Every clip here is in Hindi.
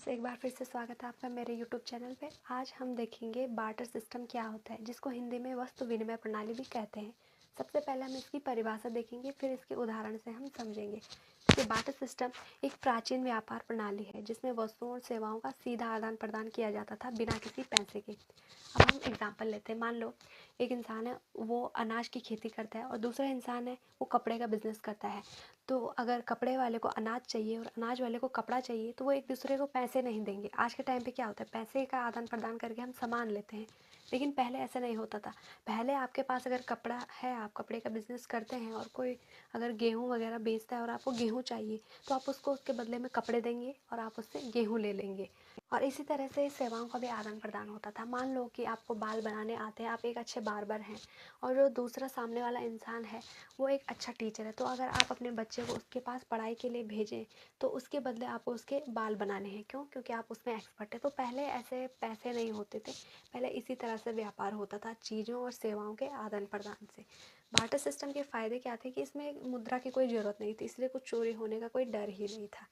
फ्रेंड्स, एक बार फिर से स्वागत है आपका मेरे यूट्यूब चैनल पे। आज हम देखेंगे बार्टर सिस्टम क्या होता है, जिसको हिंदी में वस्तु विनिमय प्रणाली भी कहते हैं। सबसे पहले हम इसकी परिभाषा देखेंगे, फिर इसके उदाहरण से हम समझेंगे कि बार्टर सिस्टम एक प्राचीन व्यापार प्रणाली है जिसमें वस्तुओं और सेवाओं का सीधा आदान प्रदान किया जाता था बिना किसी पैसे के। अब हम एग्जाम्पल लेते हैं। मान लो एक इंसान है, वो अनाज की खेती करता है और दूसरा इंसान है, वो कपड़े का बिजनेस करता है। तो अगर कपड़े वाले को अनाज चाहिए और अनाज वाले को कपड़ा चाहिए तो वो एक दूसरे को पैसे नहीं देंगे। आज के टाइम पे क्या होता है, पैसे का आदान प्रदान करके हम सामान लेते हैं, लेकिन पहले ऐसा नहीं होता था। पहले आपके पास अगर कपड़ा है, आप कपड़े का बिजनेस करते हैं और कोई अगर गेहूँ वगैरह बेचता है और आपको गेहूँ चाहिए तो आप उसको उसके बदले में कपड़े देंगे और आप उससे गेहूँ ले लेंगे। और इसी तरह से सेवाओं का भी आदान प्रदान होता था। मान लो कि आपको बाल बनाने आते हैं, आप एक अच्छे बार्बर हैं और जो दूसरा सामने वाला इंसान है वो एक अच्छा टीचर है, तो अगर आप अपने बच्चे को उसके पास पढ़ाई के लिए भेजें तो उसके बदले आपको उसके बाल बनाने हैं। क्यों? क्योंकि आप उसमें एक्सपर्ट है। तो पहले ऐसे पैसे नहीं होते थे, पहले इसी तरह से व्यापार होता था, चीज़ों और सेवाओं के आदान प्रदान से। बार्टर सिस्टम के फ़ायदे क्या थे कि इसमें मुद्रा की कोई ज़रूरत नहीं थी, इसलिए कुछ चोरी होने का कोई डर ही नहीं था।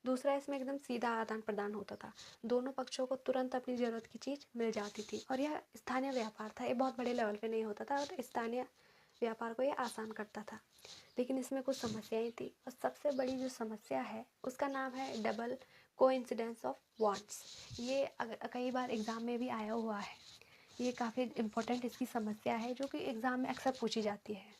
दूसरा, इसमें एकदम सीधा आदान प्रदान होता था, दोनों पक्षों को तुरंत अपनी ज़रूरत की चीज़ मिल जाती थी। और यह स्थानीय व्यापार था, ये बहुत बड़े लेवल पे नहीं होता था और स्थानीय व्यापार को ये आसान करता था। लेकिन इसमें कुछ समस्याएं थी और सबसे बड़ी जो समस्या है उसका नाम है डबल कोइंसिडेंस ऑफ वांट्स। ये कई बार एग्ज़ाम में भी आया हुआ है। ये काफ़ी इम्पोर्टेंट इसकी समस्या है जो कि एग्ज़ाम में अक्सर पूछी जाती है।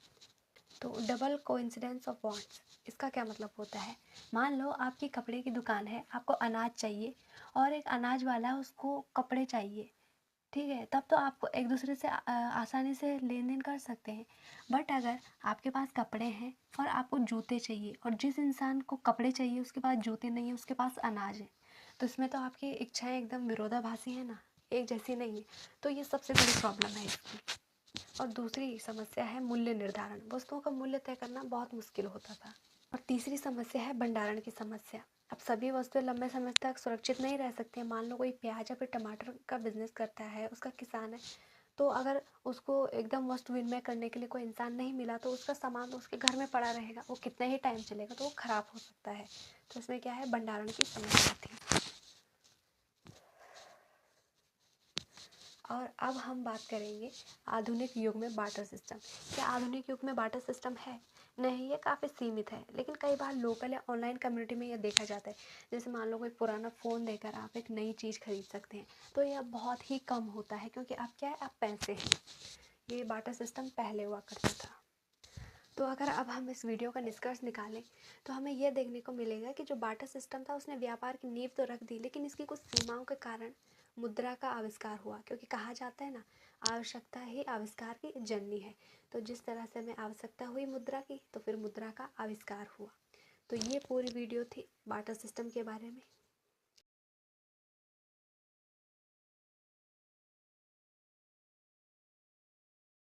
तो डबल कोइंसिडेंस ऑफ वांट्स, इसका क्या मतलब होता है। मान लो आपकी कपड़े की दुकान है, आपको अनाज चाहिए और एक अनाज वाला उसको कपड़े चाहिए। ठीक है, तब तो आप एक दूसरे से आसानी से लेन देन कर सकते हैं। बट अगर आपके पास कपड़े हैं और आपको जूते चाहिए और जिस इंसान को कपड़े चाहिए उसके पास जूते नहीं है, उसके पास अनाज है, तो इसमें तो आपकी इच्छाएं एकदम विरोधाभासी है ना, एक जैसी नहीं है। तो ये सबसे बड़ी प्रॉब्लम है इसकी। और दूसरी समस्या है मूल्य निर्धारण। वस्तुओं का मूल्य तय करना बहुत मुश्किल होता था। और तीसरी समस्या है भंडारण की समस्या। अब सभी वस्तुएं लंबे समय तक सुरक्षित नहीं रह सकती हैं। मान लो कोई प्याज या फिर टमाटर का बिजनेस करता है, उसका किसान है, तो अगर उसको एकदम वस्तु विनिमय करने के लिए कोई इंसान नहीं मिला तो उसका सामान उसके घर में पड़ा रहेगा, वो कितने ही टाइम चलेगा तो वो खराब हो सकता है। तो इसमें क्या है, भंडारण की समस्या थी। और अब हम बात करेंगे आधुनिक युग में बार्टर सिस्टम। क्या आधुनिक युग में बार्टर सिस्टम है? नहीं, ये काफ़ी सीमित है, लेकिन कई बार लोकल या ऑनलाइन कम्युनिटी में यह देखा जाता है। जैसे मान लो कोई पुराना फ़ोन देकर आप एक नई चीज़ खरीद सकते हैं, तो यह बहुत ही कम होता है क्योंकि आप क्या है, आप पैसे हैं। ये बार्टर सिस्टम पहले हुआ करता था। तो अगर अब हम इस वीडियो का निष्कर्ष निकालें तो हमें यह देखने को मिलेगा कि जो बार्टर सिस्टम था उसने व्यापार की नींव तो रख दी, लेकिन इसकी कुछ सीमाओं के कारण मुद्रा का आविष्कार हुआ। क्योंकि कहा जाता है ना, आवश्यकता ही आविष्कार की जननी है। तो जिस तरह से हमें आवश्यकता हुई मुद्रा की, तो फिर मुद्रा का आविष्कार हुआ। तो ये पूरी वीडियो थी बार्टर सिस्टम के बारे में।